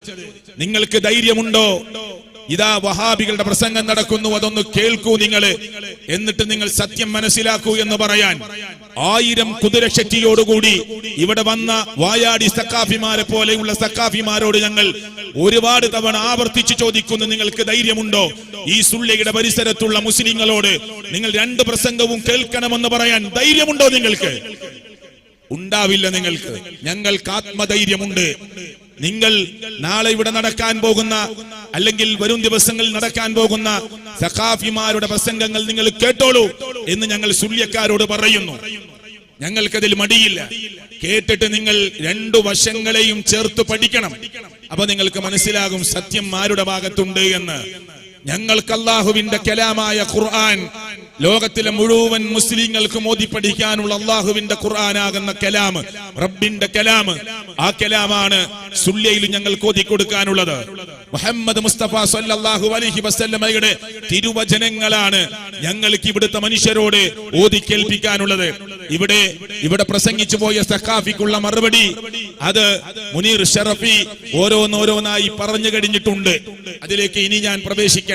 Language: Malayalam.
നിങ്ങൾക്ക് ധൈര്യമുണ്ടോ? ഇതാ വഹാബികളുടെ പ്രസംഗം നടക്കുന്നു, അതൊന്ന് കേൾക്കൂ നിങ്ങൾ, എന്നിട്ട് നിങ്ങൾ സത്യം മനസ്സിലാക്കൂ എന്ന് പറയാൻ 1000 കുതിരശക്തിയോടുകൂടി ഇവിടെ വന്ന വായാടി സക്കാഫിമാരെ പോലെയുള്ള സക്കാഫിമാരോട് ഞങ്ങൾ ഒരുപാട് തവണ ആവർത്തിച്ച് ചോദിക്കുന്നു, നിങ്ങൾക്ക് ധൈര്യമുണ്ടോ? ഈ സുള്ളിയുടെ പരിസരത്തുള്ള മുസ്ലിങ്ങളോട് നിങ്ങൾ 2 പ്രസംഗവും കേൾക്കണമെന്ന് പറയാൻ ധൈര്യമുണ്ടോ? നിങ്ങൾക്ക് ഉണ്ടാവില്ല. നിങ്ങൾക്ക് ഞങ്ങൾക്ക് ആത്മധൈര്യമുണ്ട്. നിങ്ങൾ നാളെ ഇവിടെ നടക്കാൻ പോകുന്ന, അല്ലെങ്കിൽ വരും ദിവസങ്ങളിൽ നടക്കാൻ പോകുന്ന സഖാഫിമാരുടെ പ്രസംഗങ്ങൾ നിങ്ങൾ കേട്ടോളൂ എന്ന് ഞങ്ങൾ സുല്യക്കാരോട് പറയുന്നു. ഞങ്ങൾക്കതിൽ മടിയില്ല. കേട്ടിട്ട് നിങ്ങൾ 2 വശങ്ങളെയും ചേർത്ത് പഠിക്കണം. അപ്പൊ നിങ്ങൾക്ക് മനസ്സിലാകും സത്യം ആരുടെ ഭാഗത്തുണ്ട് എന്ന്. ഞങ്ങൾക്ക് അല്ലാഹുവിന്റെ കലാമായ ഖുർആൻ, ലോകത്തിലെ മുഴുവൻ മുസ്ലിങ്ങൾക്കും ഓതി പഠിക്കാനുള്ള അല്ലാഹുവിന്റെ ഖുർആനാകുന്ന കലാം, റബ്ബിന്റെ കലാം, ആ കലാമാണ് സുല്യയിൽ ഞങ്ങൾക്ക് ഓതി കൊടുക്കാനുള്ളത്. മുഹമ്മദ് മുസ്തഫ സല്ലല്ലാഹു അലൈഹി വസല്ലമയുടെ തിരുവചനങ്ങളാണ് ഞങ്ങൾക്ക് ഇവിടുത്തെ മനുഷ്യരോട് ഓതി കേൾപ്പിക്കാനുള്ളത്. ഇവിടെ പ്രസംഗിച്ചു പോയ സഖാഫിക്കുള്ള മറുപടി അത് മുനീർ ഷറഫി ഓരോന്നോരോന്നായി പറഞ്ഞു കഴിഞ്ഞിട്ടുണ്ട്. അതിലേക്ക് ഇനി ഞാൻ പ്രവേശിക്കാൻ